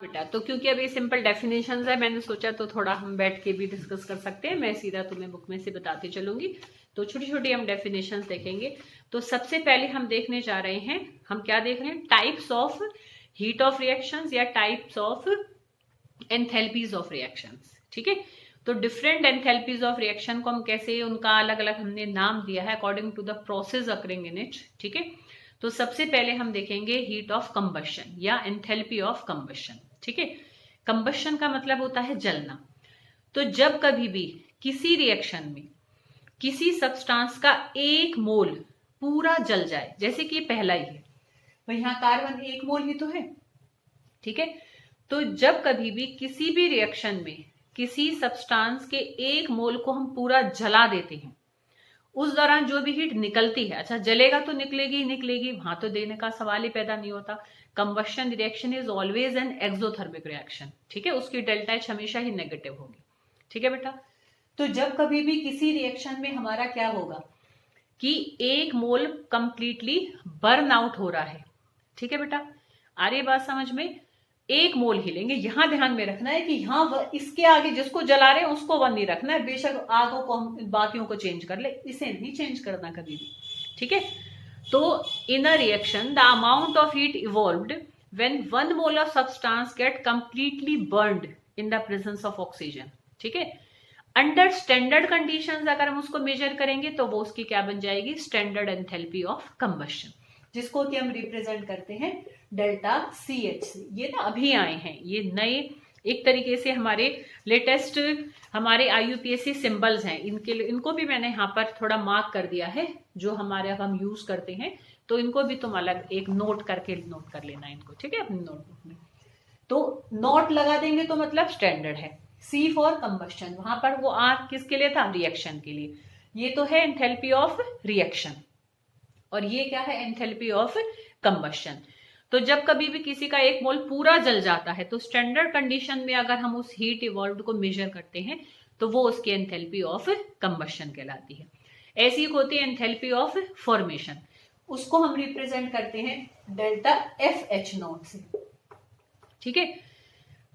बेटा, तो क्योंकि अभी सिंपल डेफिनेशंस है, मैंने सोचा तो थोड़ा हम बैठ के भी डिस्कस कर सकते हैं। मैं सीधा तुम्हें बुक में से बताती चलूंगी। तो छोटी छोटी हम डेफिनेशंस देखेंगे। तो सबसे पहले हम देखने जा रहे हैं, हम क्या देख रहे हैं, types of heat of reactions या types of enthalpies of reactions. ठीक है, तो डिफरेंट एंथैल्पीज ऑफ रिएक्शन को हम कैसे, उनका अलग अलग हमने नाम दिया है according to the process occurring in it. ठीक है, तो सबसे पहले हम देखेंगे हीट ऑफ कंबशन या एंथैल्पी ऑफ कंबशन। ठीक है, कंबशन का मतलब होता है जलना। तो जब कभी भी किसी रिएक्शन में किसी सब्सटेंस का एक मोल पूरा जल जाए, जैसे कि पहला ही है, तो यहां कार्बन एक मोल ही तो है। ठीक है, तो जब कभी भी किसी भी रिएक्शन में किसी सब्सटेंस के एक मोल को हम पूरा जला देते हैं, उस दौरान जो भी हीट निकलती है, अच्छा जलेगा तो निकलेगी ही निकलेगी, वहां तो देने का सवाल ही पैदा नहीं होता। Combustion reaction is always an exothermic reaction. ठीक है, उसकी डेल्टा एच हमेशा ही नेगेटिव होगी। ठीक है बेटा, तो जब कभी भी किसी रिएक्शन में हमारा क्या होगा कि एक मोल कंप्लीटली बर्न आउट हो रहा है। ठीक है बेटा, आ रही बात समझ में, एक मोल ही लेंगे। यहां ध्यान में रखना है कि यहां इसके आगे जिसको जला रहे हैं उसको वन नहीं रखना है। बेशक आगों को हम बाकियों को चेंज कर ले, इसे नहीं चेंज करना कभी भी। ठीक है, तो in a reaction the amount of heat evolved when one mole of substance get completely burned in the presence of oxygen. ठीक है, अंडर स्टैंडर्ड कंडीशंस अगर हम उसको मेजर करेंगे तो वो उसकी क्या बन जाएगी, स्टैंडर्ड एंथैल्पी ऑफ कंबशन, जिसको कि हम रिप्रेजेंट करते हैं डेल्टा सी एच से। ये ना अभी आए हैं, ये नए एक तरीके से हमारे लेटेस्ट हमारे IUPAC सिंबल्स हैं। इनको भी मैंने यहाँ पर थोड़ा मार्क कर दिया है, जो हमारे हम यूज करते हैं। तो इनको भी तुम अलग एक नोट करके नोट कर लेना इनको। ठीक है, अपनी नोटबुक में तो नोट लगा देंगे तो मतलब स्टैंडर्ड है। C फॉर कंबशन, वहां पर वो R किसके लिए था, रिएक्शन के लिए। ये तो है एंथैल्पी ऑफ रिएक्शन, और ये क्या है, एंथैल्पी ऑफ कंबशन। तो जब कभी भी किसी का एक मोल पूरा जल जाता है, तो स्टैंडर्ड कंडीशन में अगर हम उस हीट इवॉल्व्ड को मेजर करते हैं तो वो उसकी एंथैल्पी ऑफ कंबशन कहलाती है। ऐसी होती है एंथैल्पी ऑफ फॉर्मेशन, उसको हम रिप्रेजेंट करते हैं डेल्टा FH0 से। ठीक है,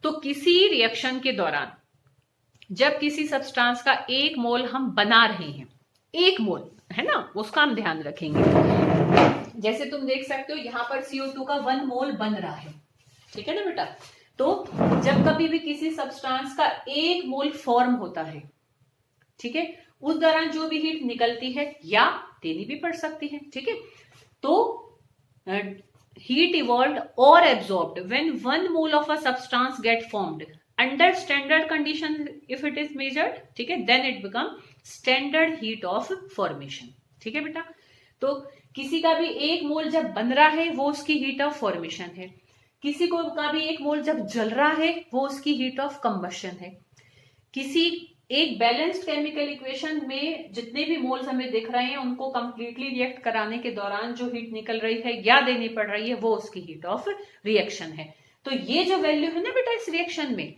तो किसी रिएक्शन के दौरान जब किसी सब्सटेंस का एक मोल हम बना रहे हैं, एक मोल है ना, उसका हम ध्यान रखेंगे। जैसे तुम देख सकते हो यहां पर CO2 का 1 मोल बन रहा है। ठीक है ना बेटा, तो जब कभी भी किसी सब्सटेंस का एक मोल फॉर्म होता है, ठीक है, उस दौरान जो भी हीट निकलती है या देनी भी पड़ सकती है। ठीक है, तो heat evolved or absorbed when 1 mole of a substance get formed under standard condition if it is measured, ठीक है, then it become standard heat of formation। ठीक है बेटा, तो किसी का भी एक मोल जब बन रहा है वो उसकी हीट ऑफ फॉर्मेशन है, किसी को का भी एक मोल जब जल रहा है वो उसकी हीट ऑफ कंबशन है। किसी एक बैलेंस्ड केमिकल इक्वेशन में जितने भी मोल्स हमें दिख रहे हैं उनको कंप्लीटली रिएक्ट कराने के दौरान जो हीट निकल रही है या देनी पड़ रही है वो उसकी हीट ऑफ रिएक्शन है। तो ये जो वैल्यू है ना बेटा इस रिएक्शन में,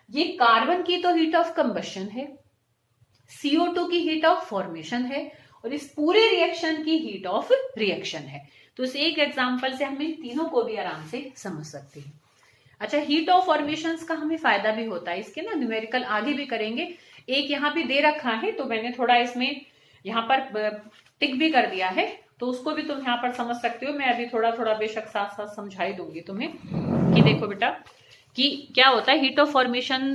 ये कार्बन की तो हीट ऑफ कंबशन है, CO2 की हीट ऑफ फॉर्मेशन है, और इस पूरे रिएक्शन की हीट ऑफ रिएक्शन है। तो इस एक एग्जाम्पल से हम इन तीनों को भी आराम से समझ सकते हैं। अच्छा, हीट ऑफ फॉर्मेशंस का हमें फायदा भी होता है, इसके ना न्यूमेरिकल आगे भी करेंगे। एक यहाँ पे दे रखा है तो मैंने थोड़ा इसमें यहाँ पर टिक भी कर दिया है, तो उसको भी तुम यहाँ पर समझ सकते हो। मैं अभी थोड़ा थोड़ा बेशक साथ साथ समझाई दूंगी तुम्हें कि देखो बेटा कि क्या होता है। हीट ऑफ फॉर्मेशन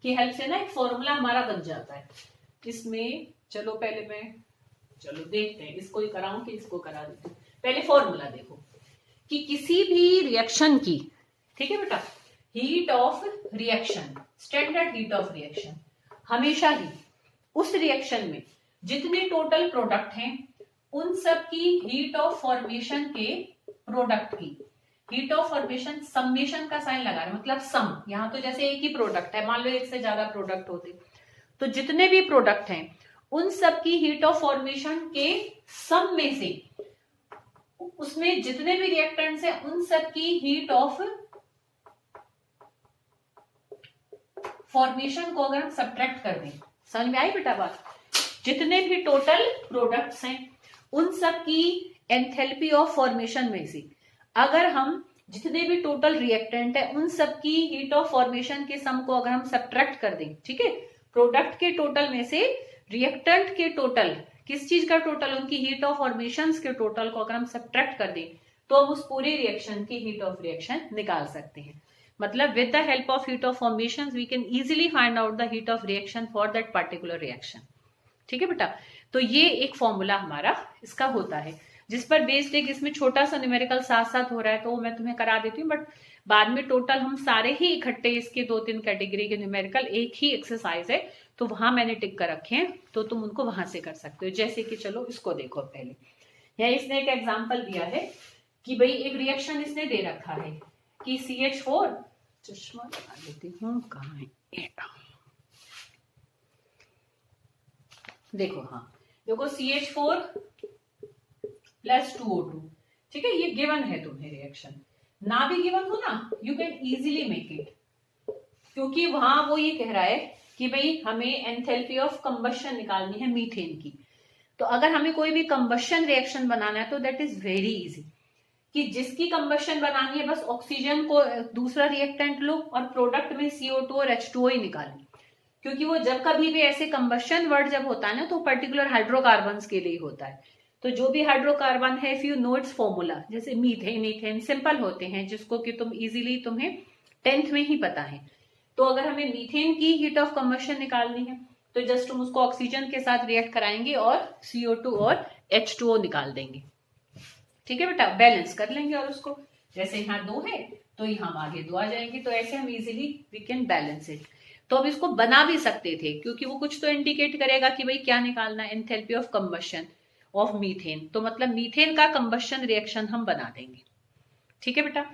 की हेल्प से ना एक फॉर्मूला हमारा बन जाता है इसमें। चलो पहले मैं देखते हैं, इसको ही कराऊं कि इसको करा देती हूँ। पहले फॉर्मूला देखो कि किसी भी रिएक्शन की, ठीक है बेटा, heat of reaction, standard heat of reaction, हमेशा ही उस रिएक्शन में जितने टोटल प्रोडक्ट हैं उन सब की हीट ऑफ फॉर्मेशन के प्रोडक्ट की हीट ऑफ फॉर्मेशन, समेशन का साइन लगा रहे हैं, मतलब सम। यहां तो जैसे एक ही प्रोडक्ट है, मान लो एक से ज्यादा प्रोडक्ट होते, तो जितने भी प्रोडक्ट हैं उन सब की हीट ऑफ फॉर्मेशन के सम में से उसमें जितने भी रिएक्टेंट्स हैं उन सब की हीट ऑफ फॉर्मेशन को अगर हम सब्ट्रैक्ट कर दें, समझ में आई बेटा बात, जितने भी टोटल प्रोडक्ट्स हैं उन सब की एंथैल्पी ऑफ फॉर्मेशन में से अगर हम जितने भी टोटल रिएक्टेंट है उन सब की हीट ऑफ फॉर्मेशन के सम को अगर हम सब्ट्रैक्ट कर दें, ठीक है, प्रोडक्ट के टोटल में से रिएक्टेंट के टोटल, किस चीज का टोटल, उनकी हीट ऑफ फॉर्मेशन के टोटल को अगर हम सब्ट्रैक्ट कर दें तो हम उस पूरे रिएक्शन की हीट ऑफ रिएक्शन निकाल सकते हैं। मतलब with the help of heat of formation we can easily find out the heat of reaction for that particular reaction. ठीक है बेटा, तो ये एक फॉर्मूला हमारा इसका होता है, जिस पर बेस्ड एक इसमें छोटा सा न्यूमेरिकल साथ साथ हो रहा है, तो वो मैं तुम्हें करा देती हूँ, बट बाद में टोटल हम सारे ही इकट्ठे इसके 2-3 कैटेगरी के न्यूमेरिकल एक ही एक्सरसाइज है, तो वहां मैंने टिक कर रखे हैं, तो तुम उनको वहां से कर सकते हो। जैसे कि चलो इसको देखो, पहले यहाँ इसने एक एग्जाम्पल दिया है कि भाई एक रिएक्शन इसने दे रखा है कि CH4, चश्मा लगा देती हूँ, कहाँ है, देखो, हाँ देखो CH4 + 2O2, ठीक है, ये गिवन है तुम्हें रिएक्शन, ना भी गिवन हो ना you can easily make it, क्योंकि वहां वो ये कह रहा है कि भाई हमें एंथैल्पी ऑफ कंबशन निकालनी है मीथेन की। तो अगर हमें कोई भी कंबशन रिएक्शन बनाना है तो दैट इज वेरी इजी, कि जिसकी कंबशन बनानी है बस ऑक्सीजन को दूसरा रिएक्टेंट लो और प्रोडक्ट में CO2 और H2O ही निकालें, क्योंकि वो जब कभी भी ऐसे कंबशन वर्ड जब होता है ना तो पर्टिकुलर हाइड्रोकार्बन्स के लिए होता है। तो जो भी हाइड्रोकार्बन है, if you know it's formula, जैसे मीथेन, इथेन, सिंपल होते हैं जिसको कि तुम इजीली तुम्हें 10th में ही पता है। तो अगर हमें मीथेन की हीट ऑफ कंबशन निकालनी है तो जस्ट हम उसको ऑक्सीजन के साथ रिएक्ट कराएंगे और CO2 और H2O निकाल देंगे। ठीक है बेटा, बैलेंस कर लेंगे, और उसको जैसे यहाँ 2 है तो यहाँ आगे 2 आ जाएंगे, तो ऐसे हम easily we can balance it. तो अब इसको बना भी सकते थे, क्योंकि वो कुछ तो इंडिकेट करेगा कि भाई क्या निकालना है, enthalpy of combustion of methane, तो मतलब मीथेन का कंबशन रिएक्शन हम बना देंगे। ठीक है बेटा,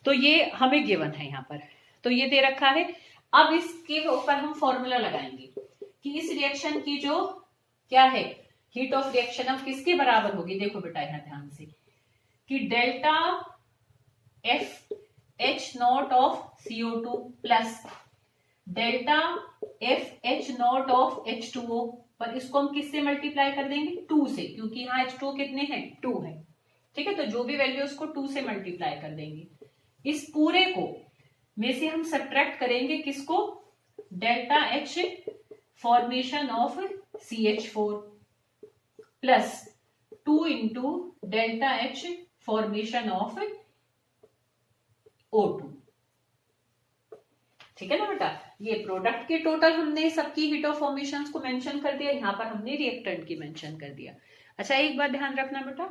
तो ये हमें गिवन है यहाँ पर, तो ये दे रखा है। अब इसके ऊपर हम फॉर्मूला लगाएंगे कि इस रिएक्शन की जो क्या है हीट ऑफ रिएक्शन अब किसके बराबर होगी। देखो बेटा यहाँ ध्यान से कि delta FH0 of CO2 plus delta FH0 of H2O, पर इसको हम किससे मल्टीप्लाई कर देंगे, 2 से, क्योंकि यहाँ H2O कितने हैं, 2 है। ठीक है, तो जो भी वैल्यू उसको 2 से मल्टीप्लाई कर देंगे। इस पूरे को में से हम सब्ट्रैक्ट करेंगे किसको, delta H formation of CH4 plus 2 into delta H formation of O2। ठीक है ना बेटा, ये प्रोडक्ट के टोटल हमने सबकी हीट ऑफ फॉर्मेशंस को मेंशन कर दिया, यहाँ पर हमने रिएक्टेंट की मेंशन कर दिया। अच्छा, एक बात ध्यान रखना बेटा,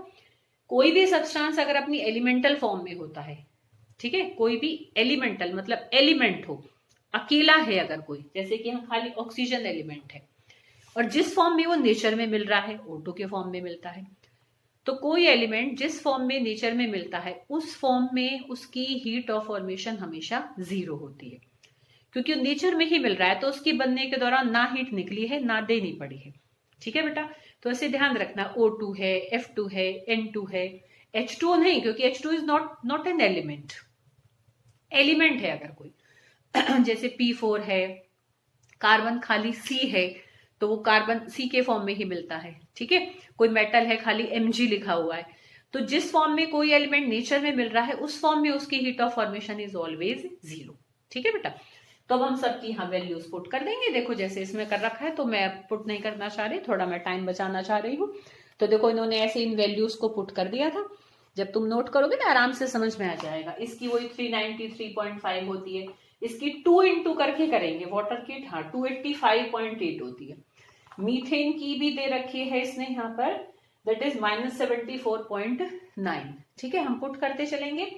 कोई भी सब्सटेंस अगर अपनी एलिमेंटल फॉर्म में होता है, ठीक है, कोई भी एलिमेंटल मतलब एलिमेंट हो, अकेला है अगर कोई, जैसे कि हम खाली ऑक्सीजन एलिमेंट है और जिस फॉर्म में वो नेचर में मिल रहा है O2 के फॉर्म में मिलता है, तो कोई एलिमेंट जिस फॉर्म में नेचर में मिलता है उस फॉर्म में उसकी हीट ऑफ फॉर्मेशन हमेशा 0 होती है, क्योंकि नेचर में ही मिल रहा है, तो उसकी बनने के दौरान ना हीट निकली है ना देनी पड़ी है। ठीक है बेटा, तो ऐसे ध्यान रखना, O2 है, F2 है, N2 है, H2O नहीं, क्योंकि H2 is not an element. Element है अगर कोई जैसे P4 है, कार्बन खाली C है तो वो कार्बन C के फॉर्म में ही मिलता है। ठीक है, कोई मेटल है खाली Mg लिखा हुआ है, तो जिस फॉर्म में कोई एलिमेंट नेचर में मिल रहा है उस फॉर्म में उसकी heat of formation is always 0। ठीक है बेटा, तो अब हम सबकी यहाँ वैल्यूज पुट कर देंगे। देखो जैसे इसमें कर रखा है, तो मैं पुट नहीं करना चाह रही, थोड़ा मैं टाइम बचाना चाह रही हूँ। तो देखो इन्होंने ऐसे इन वैल्यूज को पुट कर दिया था, जब तुम नोट करोगे ना आराम से समझ में आ जाएगा। इसकी वही 393.5 होती है, इसकी 2 इंटू करके करेंगे, वाटर की हाँ 285.8 होती है। मीथेन की भी दे रखी है इसने यहाँ पर, दैट इज -74.9। ठीक है, हम पुट करते चलेंगे,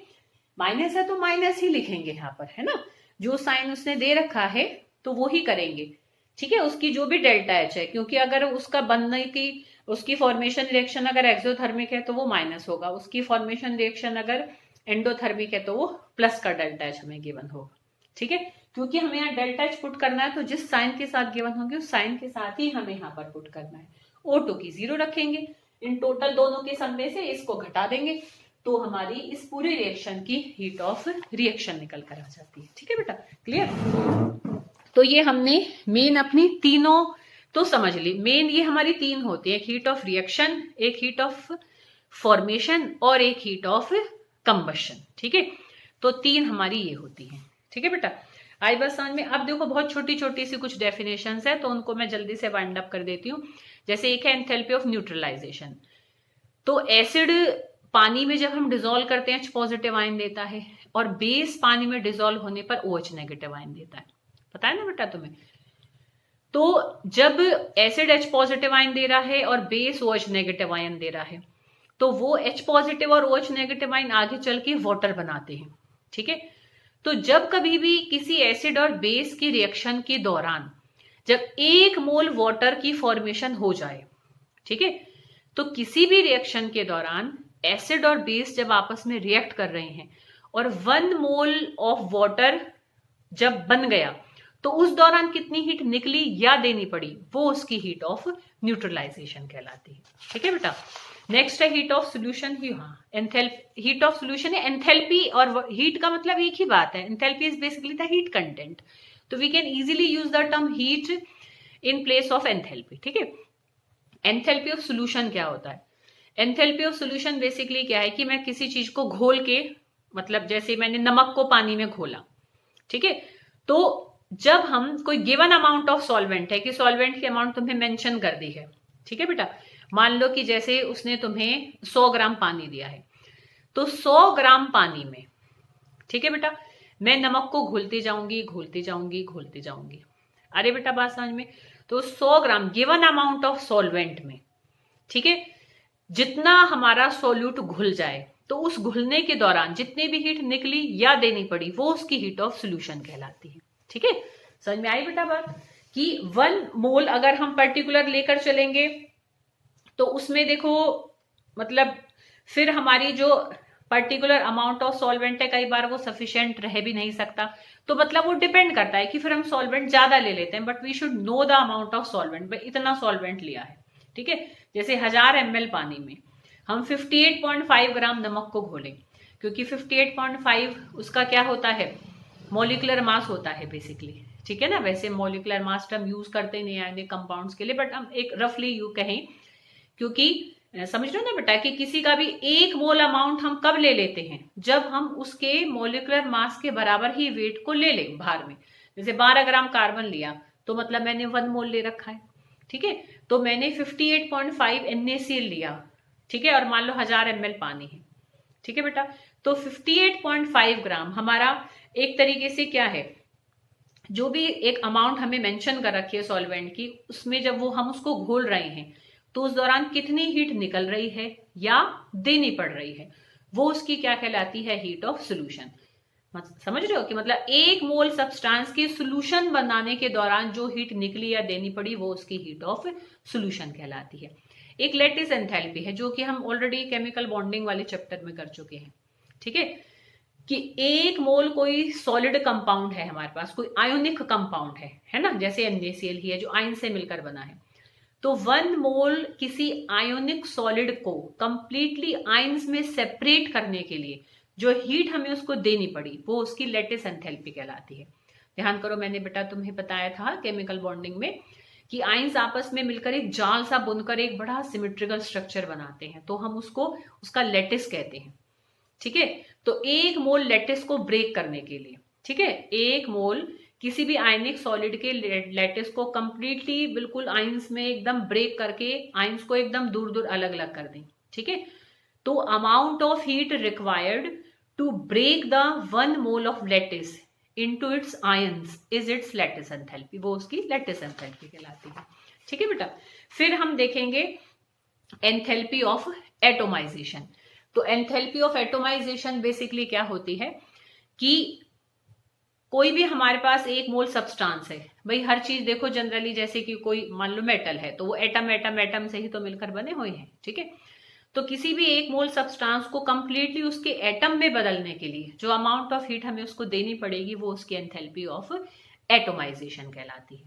माइनस है तो माइनस ही लिखेंगे यहाँ पर, है ना, जो साइन उसने दे रखा है तो वो ही करेंगे। ठीक है, उसकी जो भी डेल्टा एच है, क्योंकि अगर उसका बनने की उसकी फॉर्मेशन रिएक्शन अगर एक्सोथर्मिक है तो वो माइनस होगा, उसकी फॉर्मेशन रिएक्शन अगर एंडोथर्मिक है तो वो प्लस का डेल्टा एच हमें गिवन होगा। ठीक है, क्योंकि हमें यहाँ डेल्टा एच पुट करना है तो जिस साइन के साथ गिवन होंगे उस साइन के साथ ही हमें यहाँ पर पुट करना है। O2 की 0 रखेंगे, इन टोटल दोनों के सम में से इसको घटा देंगे, तो हमारी इस पूरे रिएक्शन की हीट ऑफ रिएक्शन निकल कर आ जाती है। ठीक है बेटा, क्लियर। तो ये हमने मेन अपनी तीनों तो समझ ली, मेन ये हमारी 3 होती है, एक हीट ऑफ रिएक्शन, एक हीट ऑफ फॉर्मेशन और एक हीट ऑफ कंबशन। ठीक है, तो 3 हमारी ये होती है। ठीक है बेटा, आई बस समझ में। अब देखो बहुत छोटी छोटी सी कुछ डेफिनेशंस है, तो उनको मैं जल्दी से वाइंड अप कर देती हूँ। जैसे एक है एंथैल्पी ऑफ न्यूट्रलाइजेशन। तो एसिड पानी में जब हम डिजोल्व करते हैं H पॉजिटिव आयन देता है, और बेस पानी में डिजोल्व होने पर OH नेगेटिव आयन देता है। पता है ना बेटा तुम्हें? तो जब एसिड H पॉजिटिव आयन दे रहा है और बेस OH नेगेटिव आयन दे रहा है, तो वो H पॉजिटिव और OH नेगेटिव आयन आगे चल के वाटर बनाते हैं। ठीक है, तो जब कभी भी किसी एसिड और बेस की रिएक्शन के दौरान जब 1 मोल वाटर की फॉर्मेशन हो जाए, ठीक है, तो किसी भी रिएक्शन के दौरान एसिड और बेस जब आपस में रिएक्ट कर रहे हैं और 1 मोल ऑफ वाटर जब बन गया, तो उस दौरान कितनी हीट निकली या देनी पड़ी, वो उसकी हीट ऑफ न्यूट्रलाइजेशन कहलाती है। ठीक है बेटा, नेक्स्ट है heat of solution. Heat of solution है एंथैल्पी, और हीट का मतलब एक ही बात है, enthalpy is basically the heat content. तो we can easily use the term heat in place of enthalpy. ठीक है, एंथैल्पी ऑफ सोल्यूशन क्या होता है? एंथैल्पी ऑफ सोल्यूशन बेसिकली क्या है कि मैं किसी चीज को घोल के, मतलब जैसे मैंने नमक को पानी में घोला, ठीक है, तो जब हम कोई गिवन अमाउंट ऑफ सॉल्वेंट है कि सॉल्वेंट की अमाउंट तुम्हें मेंशन कर दी है, ठीक है बेटा, मान लो कि जैसे उसने तुम्हें 100 ग्राम पानी दिया है, तो 100 ग्राम पानी में, ठीक है बेटा, मैं नमक को घोलती जाऊंगी घोलती जाऊंगी घोलती जाऊंगी। अरे बेटा बात समझ में? तो 100 ग्राम गिवन अमाउंट ऑफ सॉल्वेंट में, ठीक है, जितना हमारा सोल्यूट घुल जाए, तो उस घुलने के दौरान जितनी भी हीट निकली या देनी पड़ी, वो उसकी हीट ऑफ सोल्यूशन कहलाती है। ठीक है, समझ में आई बेटा बात? कि 1 मोल अगर हम पर्टिकुलर लेकर चलेंगे, तो उसमें देखो मतलब फिर हमारी जो पर्टिकुलर अमाउंट ऑफ सॉल्वेंट है, कई बार वो सफिशिएंट रह भी नहीं सकता, तो मतलब वो डिपेंड करता है कि फिर हम सॉल्वेंट ज्यादा ले लेते हैं, but we should know the amount of solvent. इतना सॉल्वेंट लिया है, ठीक है, जैसे 1000 ml पानी में हम 58.5 ग्राम नमक को घोलें, क्योंकि 58.5 उसका क्या होता है, मॉलिक्यूलर मास होता है बेसिकली। ठीक है ना, वैसे मॉलिक्यूलर मास हम यूज करते नहीं आयनिक कंपाउंड्स के लिए, बट हम एक रफली यू कहें, क्योंकि समझ रहे हो ना बेटा कि किसी का भी 1 मोल अमाउंट हम कब ले लेते हैं, जब हम उसके मॉलिक्यूलर मास के बराबर ही वेट को ले लें भार में। जैसे 12 ग्राम कार्बन लिया, तो मतलब मैंने 1 मोल ले रखा है। ठीक है, तो मैंने 58.5 NaCl लिया, ठीक है, और मान लो 1000 ml पानी है। ठीक है बेटा, तो 58.5 ग्राम हमारा एक तरीके से क्या है, जो भी एक अमाउंट हमें मेंशन कर रखी है सॉल्वेंट की, उसमें जब वो हम उसको घोल रहे हैं, तो उस दौरान कितनी हीट निकल रही है या देनी पड़ रही है, वो उसकी क्या कहलाती है, हीट ऑफ सोल्यूशन। समझ रहे हो कि मतलब 1 मोल सब्सटेंस के सोल्यूशन बनाने के दौरान जो हीट निकली या देनी पड़ी, वो उसकी हीट ऑफ सोल्यूशन कहलाती है। एक लेटिस एंथैल्पी है, जो कि हम ऑलरेडी केमिकल बॉन्डिंग वाले चैप्टर में कर चुके हैं। ठीक है, कि 1 मोल कोई सॉलिड कंपाउंड है हमारे पास, कोई आयोनिक कंपाउंड है ना, जैसे NaCl ही है जो आयन से मिलकर बना है, तो 1 मोल किसी आयोनिक सॉलिड को कंप्लीटली आयंस में सेपरेट करने के लिए जो हीट हमें उसको देनी पड़ी, वो उसकी लेटिस एंथैल्पी कहलाती है। ध्यान करो, मैंने बेटा तुम्हें बताया था केमिकल बॉन्डिंग में कि आयंस आपस में मिलकर एक जाल सा बुनकर एक बड़ा सिमेट्रिकल स्ट्रक्चर बनाते हैं, तो हम उसको उसका लेटिस कहते हैं। ठीक है, तो 1 मोल लेटिस को ब्रेक करने के लिए, ठीक है, 1 मोल किसी भी आयनिक सॉलिड के लेटिस को कंप्लीटली बिल्कुल आयंस में एकदम ब्रेक करके आयंस को एकदम दूर दूर अलग अलग कर दें। ठीक है, तो amount of heat required to break the 1 mole of lattice into its ions is its lattice enthalpy, वो उसकी लेटिस एंथैल्पी कहलाती है। ठीक है बेटा, फिर हम देखेंगे एंथैल्पी ऑफ एटोमाइजेशन। तो एंथैल्पी ऑफ एटोमाइजेशन बेसिकली क्या होती है कि कोई भी हमारे पास 1 मोल सब्सटेंस है, भाई हर चीज देखो जनरली, जैसे कि कोई मान लो मेटल है, तो वो एटम एटम एटम से ही तो मिलकर बने हुए हैं। ठीक है, तो किसी भी 1 मोल सब्सटेंस को कंप्लीटली उसके एटम में बदलने के लिए जो अमाउंट ऑफ हीट हमें उसको देनी पड़ेगी, वो उसकी एंथैल्पी ऑफ एटोमाइजेशन कहलाती है।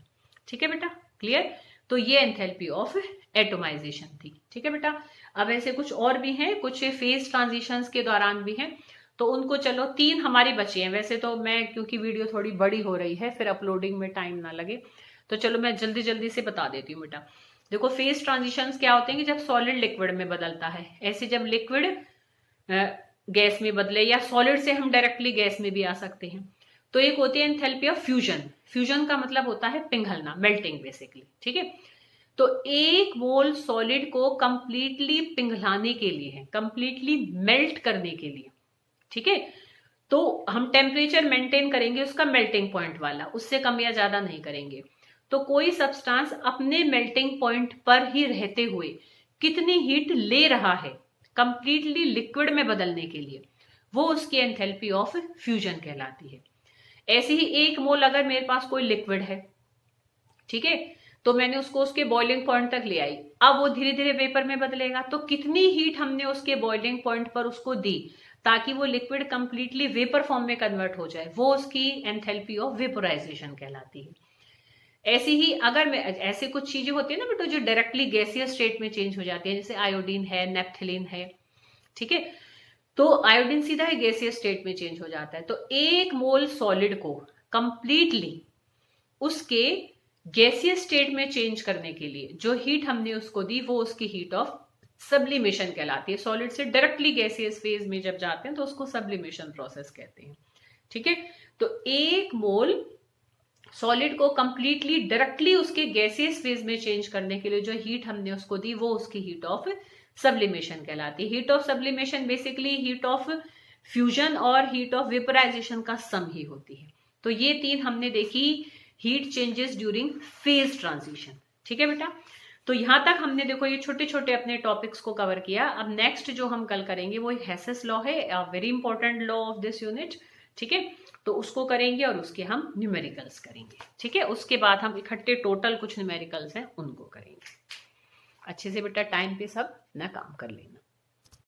ठीक है बेटा, क्लियर? तो ये एंथैल्पी ऑफ एटोमाइजेशन थी। ठीक है बेटा, अब ऐसे कुछ और भी हैं, कुछ फेज ट्रांजिशंस के दौरान भी हैं, तो उनको चलो 3 हमारी बची हैं। वैसे तो मैं, क्योंकि वीडियो थोड़ी बड़ी हो रही है, फिर अपलोडिंग में टाइम ना लगे, तो चलो मैं जल्दी जल्दी से बता देती हूँ बेटा। देखो फेज ट्रांजिशंस क्या होते हैं कि जब सॉलिड लिक्विड में बदलता है, ऐसे जब लिक्विड गैस में बदले, या सॉलिड से हम डायरेक्टली गैस में भी आ सकते हैं। तो एक होती है एंथैल्पी ऑफ फ्यूजन। फ्यूजन का मतलब होता है पिघलना, मेल्टिंग बेसिकली, ठीक है। तो एक मोल सॉलिड को कंप्लीटली पिघलाने के लिए है, कंप्लीटली मेल्ट करने के लिए, ठीक है। तो हम टेम्परेचर मेंटेन करेंगे उसका मेल्टिंग पॉइंट वाला, उससे कम या ज्यादा नहीं करेंगे। तो कोई सब्सटेंस अपने मेल्टिंग पॉइंट पर ही रहते हुए कितनी हीट ले रहा है कंप्लीटली लिक्विड में बदलने के लिए, वो उसकी एंथैल्पी ऑफ फ्यूजन कहलाती है। ऐसे ही एक मोल अगर मेरे पास कोई लिक्विड है, ठीक है, तो मैंने उसको उसके बॉइलिंग पॉइंट तक ले आई, अब वो धीरे धीरे वेपर में बदलेगा। तो कितनी हीट हमने उसके बॉइलिंग पॉइंट पर उसको दी ताकि वो लिक्विड कंप्लीटली वेपर फॉर्म में कन्वर्ट हो जाए, वो उसकी एंथैल्पी ऑफ वेपोराइजेशन कहलाती है। ऐसी ही अगर मैं ऐसे कुछ चीजें होती है ना बेटा जो डायरेक्टली गैसियस स्टेट में चेंज हो जाती है, जैसे आयोडीन है, नेप्थलीन है, ठीक है, तो आयोडीन सीधा ही गैसियस स्टेट में चेंज हो जाता है। तो एक मोल सॉलिड को कंप्लीटली उसके गैसियस स्टेट में चेंज करने के लिए जो हीट हमने उसको दी वो उसकी हीट ऑफ सब्लिमेशन कहलाती है। सॉलिड से डायरेक्टली गैसियस फेज में जब जाते हैं तो उसको सब्लिमेशन प्रोसेस कहते हैं, ठीक है। तो एक मोल सॉलिड को कंप्लीटली डायरेक्टली उसके गैसियस फेज में चेंज करने के लिए जो हीट हमने उसको दी वो उसकी हीट ऑफ सब्लिमेशन कहलाती है। Heat of sublimation basically heat of fusion और हीट ऑफ वेपराइजेशन का सम ही होती है। तो ये तीन हमने देखी heat changes during phase transition, ठीक है बेटा। तो यहां तक हमने देखो ये छोटे छोटे अपने टॉपिक्स को कवर किया। अब नेक्स्ट जो हम कल करेंगे वो हेसेस लॉ है, very important law of this unit, ठीक है। तो उसको करेंगे और उसके हम न्यूमेरिकल्स करेंगे, ठीक है। उसके बाद हम इकट्ठे टोटल कुछ न्यूमेरिकल्स हैं उनको करेंगे। अच्छे से बेटा टाइम पे सब ना काम कर लेना।